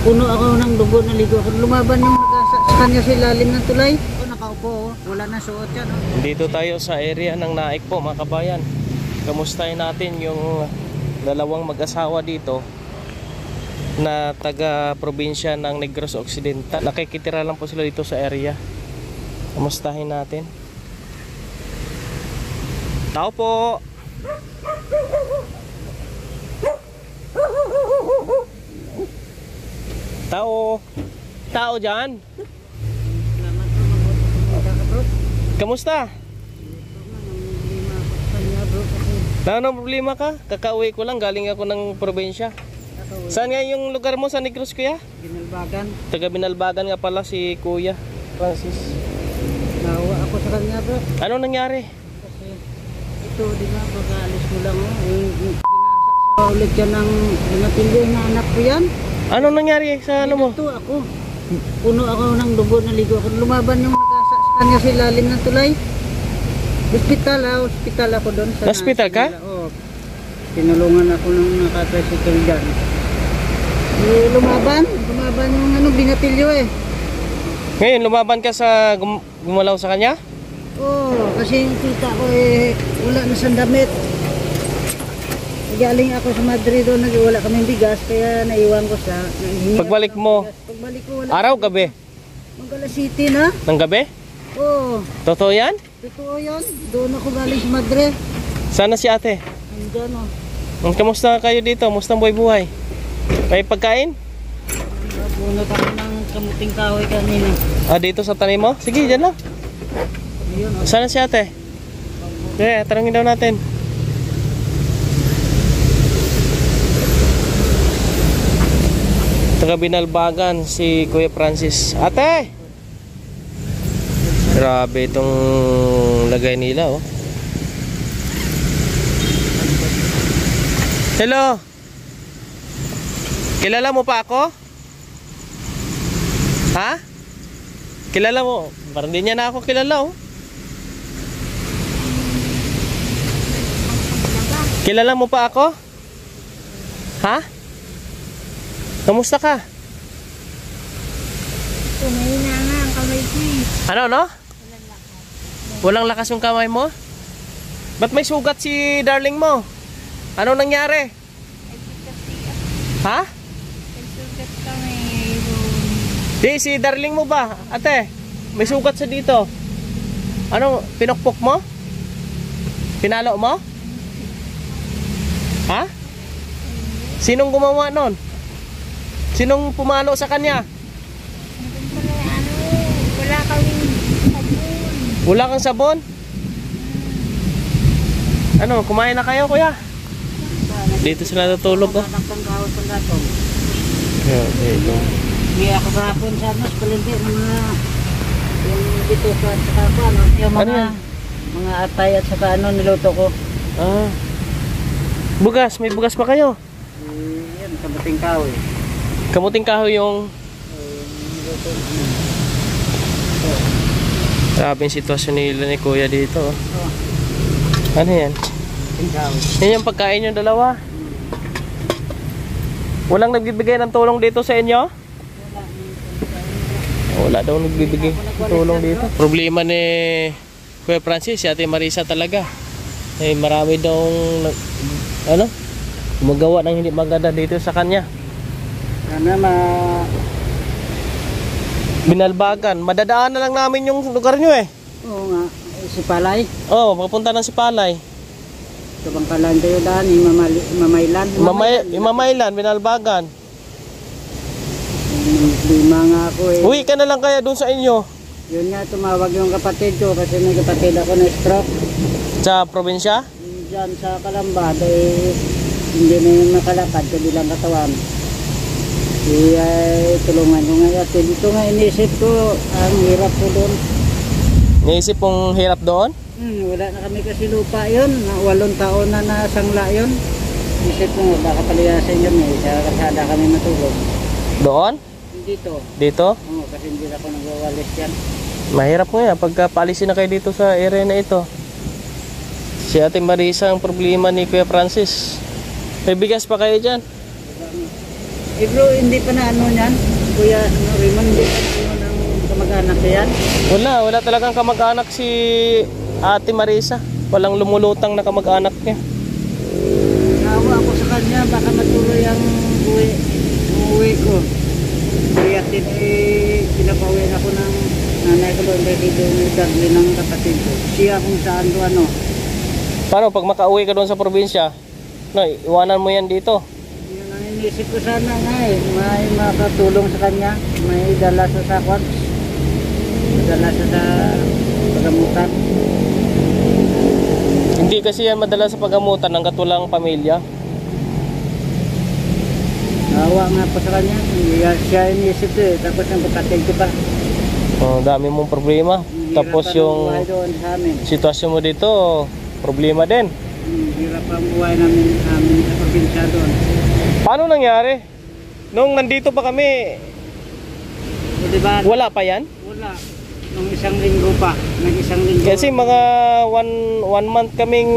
Puno ako ng dugo, naligo ako. Lumaban yung sa kanya sa ilalim ng tulay. O, nakaupo, oh. Wala na suot yan. Oh. Dito tayo sa area ng Naik po mga kabayan. Kamustahin natin yung dalawang mag-asawa dito na taga-probinsya ng Negros Occidental. Nakikitira lang po sila dito sa area. Kamustahin natin. Tao po! Tao! Tao dyan! Kamusta? Anong problema ka? Kakauwi ko lang, galing ako ng probinsya. Saan nga yung lugar mo sa Negros, kuya? Binalbagan. Taga Binalbagan nga pala si Kuya Francis. Nawa ako sa kanya, bro. Ano nangyari? Kasi ito, di ba, pag-alis mo lang, oh. Binasa sa ulit yan ng pinatindi na anak ko yan. Ano nangyari sa ano mo? Ito ako. Puno ako ng dugo, naligo ako. Lumaban yung sa kanya sa ilalim ng tulay. Hospital, hospital ako doon. Hospital ka? Oo. Tinulungan ako ng naka-tricycle dyan. Lumaban yung ano, binatilyo eh. Ngayon, lumaban ka sa gumalaw sa kanya? Oo, kasi yung tita ko eh, wala na sa damit. Galing ako sa Madrid doon, wala kaming bigas, kaya naiwan ko sa... Pagbalik mo, pagbalik ko, wala. araw, gabi? Mag-alas City na. Ng gabi? Oo. Totoo yan? Totoo yan. Doon ako galing sa Madrid. Sana si ate? Andyan o. Kamusta kayo dito? Kamusta ang buhay-buhay? May pagkain? Bunot ako ng kamuting kahoy kanina. Dito sa tanim mo? Sige, dyan lang. Ayun o. Sana si ate? Okay, tanongin daw natin. Taga Binalbagan si Kuya Francis. Ate! Grabe itong lagay nila, oh. Hello! Kilala mo pa ako? Ha? Kilala mo? Parang di niya na ako kilala, oh. Kilala mo pa ako? Ha? Kamusta ka? Tumahina nga ang kamay ko. Ano, no? Walang lakas yung kamay mo? Ba't may sugat si darling mo? Ano nangyari? Ha? Sugat kami. Di, si darling mo ba? Ate, may sugat sa dito. Ano, pinokpok mo? Pinalo mo? Ha? Sinong gumawa nun? Sinong pumalo sa kanya? Wala kaming sabon. Wala kang sabon? Ano, kumain na kayo, kuya? Dito sila natulog, oh. Hindi ako kahapon sa mas palindi ng mga yung dito sa saka ano, yung mga atay at saka ano niluto ko. Bugas, may bugas pa kayo? Yan, kamuting kahoy. Kamuting kahoy yung... Grabe yung sitwasyon nila ni kuya dito, oh. Ano yan? Yan yung pagkain yung dalawa. Walang nagbibigay ng tulong dito sa inyo? Wala daw nagbibigay ng tulong dito. Problema ni Kuya Francis, si Ate Marisa talaga. Eh, marami daw gumagawa ng hindi maganda dito sa kanya. Binalbagan. Madadaan na lang namin yung lugar nyo, eh. Oo nga. Si Palay. Oo, mapunta ng si Palay. Ito bang kalan tayo daan, Mamaylan. Mamaylan, Binalbagan. Lima nga ako eh. Uwi ka na lang kaya doon sa inyo. Yun nga, tumawag yung kapatid ko kasi may kapatid ako na stroke. Sa probinsya? Diyan sa Kalamba, dahil hindi na yung makalakad, kundi lang katawan. Kaya tulungan ko nga yun. Dito nga inisip ko, ang hirap ko doon. Naisip mong hirap doon? Wala na kami kasi lupa yun. 8 taon na nasangla yun. Isip ko, baka paliyasin yun eh. Sa kasada kami matulog. Doon? Dito. Dito? Oo, kasi hindi ako nagwawalis yan. Mahirap mo yan pagka paalisin na kayo dito sa area na ito. Si Ate Marisa ang problema ni Kuya Francis. May bigas pa kayo dyan? bro, hindi pa na ano yan. Kuya Raymond, hindi pa na ano ng kamag-anak na yan. Wala talagang kamag-anak si Ate Marisa. Walang lumulutang na kamag-anak niya. Nawa ako sa kanya, baka matuloy ang uwi ko. Kaya pinapauwian ako ng nanay ko doon dito yung Dudley ng kapatid ko. Siya kung saan doon ano. Paano pag makauwi ka doon sa probinsya? No, iwanan mo yan dito. Yun ang inisip ko sana nga eh. May makatulong sa kanya. May dala sa sakwan. May dala sa pagamutan. Hindi kasi yan madala sa pagamutan ng katulang pamilya. Nawa nga po sa kanya. Siya inisip ko eh. Tapos ang kapatid ko pa. Oh, dami mong problema. Tapos yung sitwasyon mo dito, problema din. Hirap ang buhay namin sa probinsya doon. Paano nangyari? Nung nandito pa kami, O diba, wala pa yan? wala. Nung isang linggo pa. Nag-isang linggo. Kasi mga one month kaming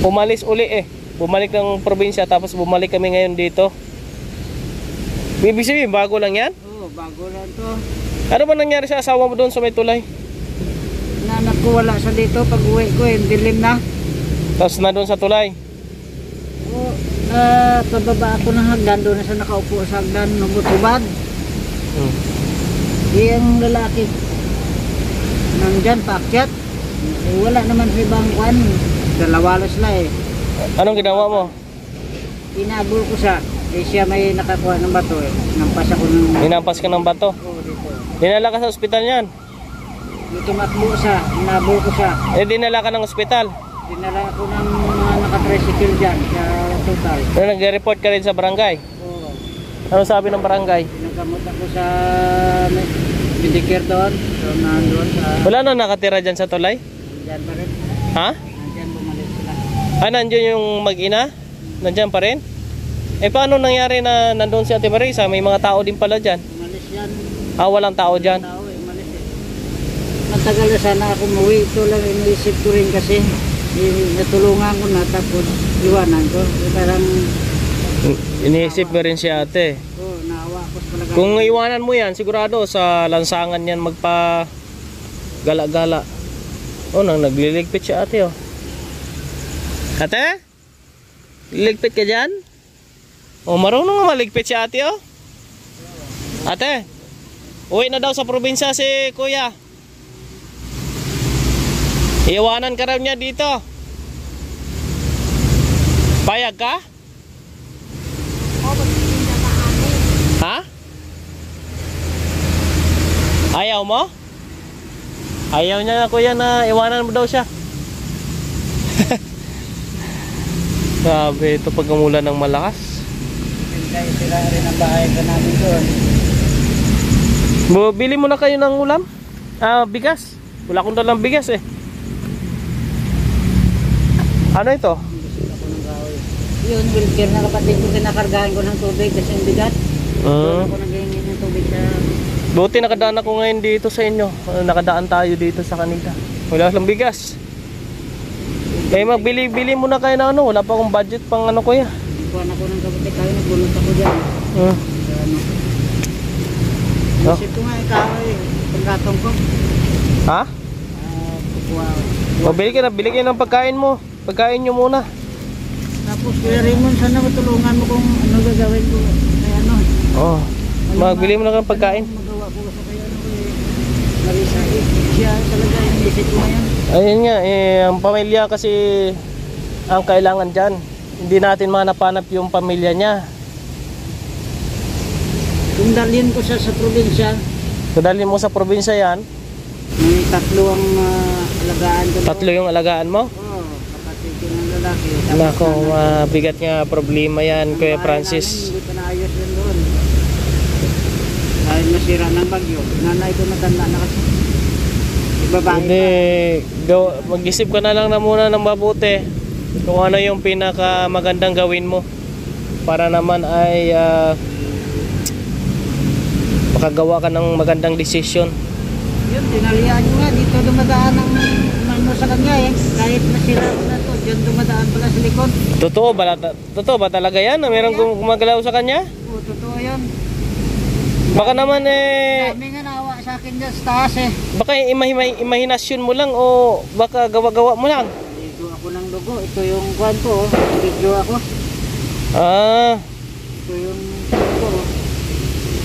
umalis uli eh. Bumalik ng probinsya tapos bumalik kami ngayon dito. Ibig sabihin, bago lang yan? Oo, bago lang to. Ano ba nangyari sa asawa mo doon sa may tulay? Nanak ko wala sa dito. Pag uwi ko, dilim na. Tapos na doon sa tulay. Oo, pababa ako ng hagdan. Doon na siya nakaupo sa hagdan. Numutubad. Yung lalaki nandyan, paakyat. Eh, wala naman sa ibang kwan. Dalawa sila eh. Anong ginawa mo? Inabol ko siya. Eh siya may nakakuha ng bato eh. Nampas ako ng... Hinampas ka ng bato? Oo, dito. Dinala ka sa ospital niyan? Dito makbo siya. Inabol ko siya. Eh dinala ka ng ospital? Dinala ako ng mga naka-tricycle dyan sa total. Pero nag-report ka rin sa barangay? Oo. Ano sabi ng barangay? Pinagamot ako sa Medicare doon. So nandun sa... Wala na nakatira dyan sa tulay? Dyan pa rin. Ha? Nandyan bumalik sila. Ah, nandyan yung mag-ina? Nandyan pa rin? Eh paano nangyari na nandun si Ate Marisa? May mga tao din pala dyan. Umalis yan. Ah, walang tao dyan? Tao eh, umalis eh. Matagal na sana ako umuwi. Ito lang iniisip ko rin kasi. Natulungan ko na tapos iwanan ko. Parang... Iniisip mo rin si ate. Oo, naawa ko talaga. Kung iwanan mo yan, sigurado sa lansangan yan magpa gala-gala. Oh, nang nagliligpit si ate oh. Ate? Liligpit ka dyan? Oh, marunong nga maligpit si ate oh. Ate, uwi na daw sa probinsya si kuya. Iwanan ka raw niya dito. Payag ka? Ha? Ayaw mo? Ayaw niya na kuya na iwanan mo daw siya. Grabe ito pag umulan ng malakas. Kaya sila rin ang bahay ka namin doon. Bili mo na kayo ng ulam? Ah, bigas. Wala akong dalang bigas eh. Ano ito? Ako ng kahoy. Yun, wheelchair na kapatid ko, kinakargahan ko ng tubig kasi yung bigat. Doon ako naghihingi ng tubig sa... Buti nakadaan ako ngayon dito sa inyo. Nakadaan tayo dito sa kanila. Wala lang bigas. Eh magbili-bili muna kayo na ano. Wala pa akong budget pang ano kuya. Kuhan ako ng kapatid kayo, nagbunot ako dyan. Sa ano. Isip ko nga kahoy, pagkatong ko. Ha? Kukuha. Bili ka ng pagkain mo. Pagkain nyo muna. Tapos Kuya Raymond, sana matulungan mo kung ano gagawin ko. Kaya ano. Oh. Magbili mo na ng pagkain. Magawa ko sa kaya ano Marisa. Siya talaga yung isip ko ngayon. Ayun nga, ang pamilya kasi ang kailangan dyan. Hindi natin manapanap yung pamilya niya. Kung dalhin ko siya sa probinsya, Kadalhin mo sa probinsya yan. may tatlo ang alagaan ko. Tatlo yung alagaan mo. Oo, kapatid ko ng lalaki. Nako, mabigat nga problema yan, Kuya Ang Francis. bahay namin, hindi pa naayos yun doon. Dahil nasira ng bagyo. Nanay ko matanda na kasi. Ibabae Hindi, mag-isip ka na lang na muna ng mabuti kung ano yung pinaka magandang gawin mo para naman ay makagawa ka ng magandang desisyon. Yun, tinalian nyo nga. Dito dumadaan ang ano sa kanya eh. Kahit nasira ko na to. Diyan dumadaan pala sa likod. Totoo ba talaga yan na meron gumagalaw sa kanya? Oo, totoo yan. Baka naman Dami nga nawa sa akin dyan sa taas eh. baka imahinasyon mo lang o baka gawa-gawa mo lang. Video ako ng dugo. Ito yung kwan ko. Video ako. Ah, Ito yung kwan ko.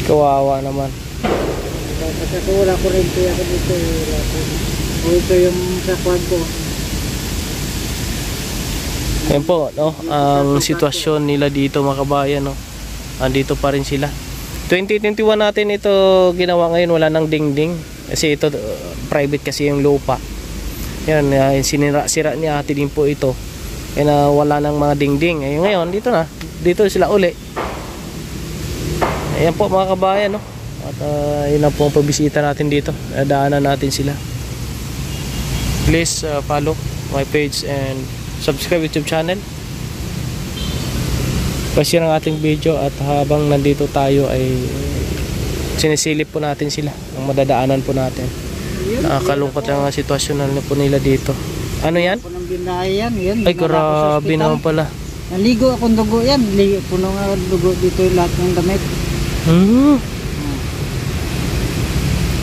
kawawa naman. Kasi wala ko rin ako dito. Wala ko. O ito yung sa kwan ko. Ayan po, no, ang sitwasyon nila dito mga kabayan, no. Andito pa rin sila. 2021 natin ito ginawa ngayon, wala nang dingding. Kasi ito, private kasi yung lupa. Yan, sinira ni ate din po ito. Kaya wala nang mga dingding. Ayun ngayon, dito sila uli. Ayan po mga kabayan, no. At yun na po ang pabisita natin dito. Daanan natin sila. Please follow my page and subscribe YouTube channel. Pa-share ang ating video at habang nandito tayo ay sinisilip po natin sila, ang madadaanan po natin. Nakakalungkot ang sitwasyon na po nila dito. Ano yan? Ako ng binayan. Yan, Ay grabe naman pala. Naligo akong dugo yan. Puno nga dugo dito yung lahat ng damit.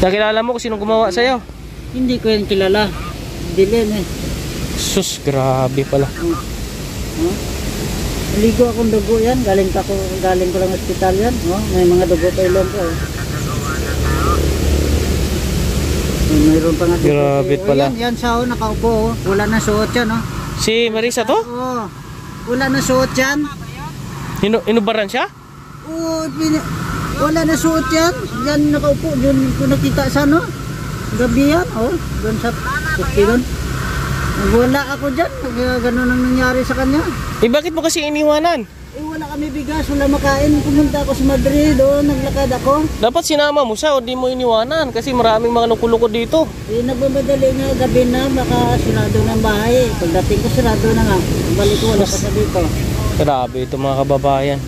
Nakilala mo kung sino gumawa sa'yo? Hindi ko yan kilala. Dilin eh. Sus, grabe pala. Naligo akong dugo yan. Galing ko lang ospital yan. May mga dugo pa ilong ko. Mayroon pa nga dito. Grabe pala. Yan sao nakaupo. Wala na suot yan. Si Marisa to? Oo. Wala na suot yan. Inubaran siya? Oo. Wala na suot yan. Yan nakaupo. Yun ko nakita sa gabi yan. Doon sa hospital. Wala ako dyan. Ganun ang nangyari sa kanya. Bakit mo kasi iniwanan? Wala kami bigas. Wala makain. Pumunta ako sa Madrid. Naglakad ako. Dapat sinama mo siya o di mo iniwanan kasi maraming mga lukulukod dito. Nagmamadali nga gabi na. Baka sinado ng bahay. Pagdating ko sinado na nga. Balik ko wala pa sa dito. Grabe ito mga kababayan.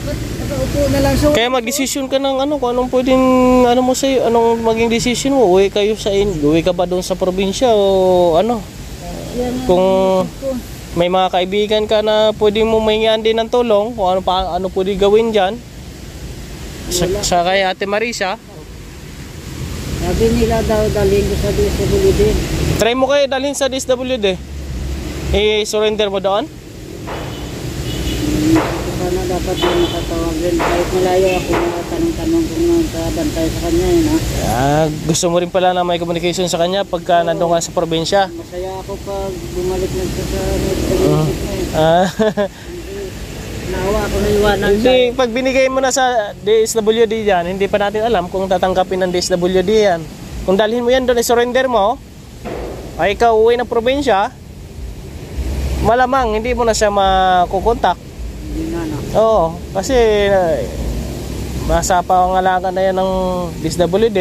Nakaupo na lang. Kaya mag-desisyon ka ng kung anong pwedeng mo sa'yo. Anong maging decision mo? Uwi kayo uwi ka ba doon sa probinsya o ano? Kung may mga kaibigan ka na pwede mo mahingian din ng tulong kung ano pwede gawin dyan sa kay Ate Marisa. Sabi nila daw dalhin ko sa DSWD. Try mo kayo dalhin sa DSWD. I-surrender mo doon. Sana dapat yung nakatawag rin. Kahit malayo ako na tanong-tanong kung nakabantay sa kanya Gusto mo rin pala na may communication sa kanya pagka nandun ka sa probinsya. Masaya ako pag bumalik na siya sa Nawa ako na iwanan siya. Hindi, pag binigay mo na sa DSWD yan, hindi pa natin alam kung tatanggapin ng DSWD yan. Kung dalhin mo yan doon, i-surrender mo, ay ikaw uwi ng probinsya, malamang hindi mo na siya makukontak. Oo, kasi nasa pangalagan na yan ng DSWD.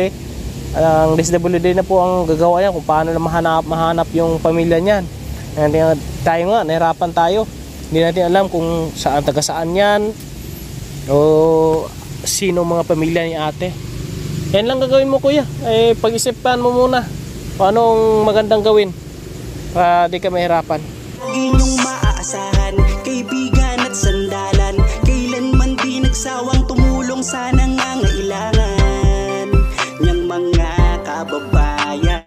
Ang DSWD na po ang gagawa yan kung paano na mahanap yung pamilya niyan. Tayo nga, nahirapan tayo. Hindi natin alam kung saan, taga saan yan o sino mga pamilya ni ate. Yan lang gagawin mo kuya. Pag-isipan mo muna kung anong magandang gawin para di ka mahirapan. Inyong maaasahan, kaibigan at sandalan, kailanman di nagsawang tumulong sana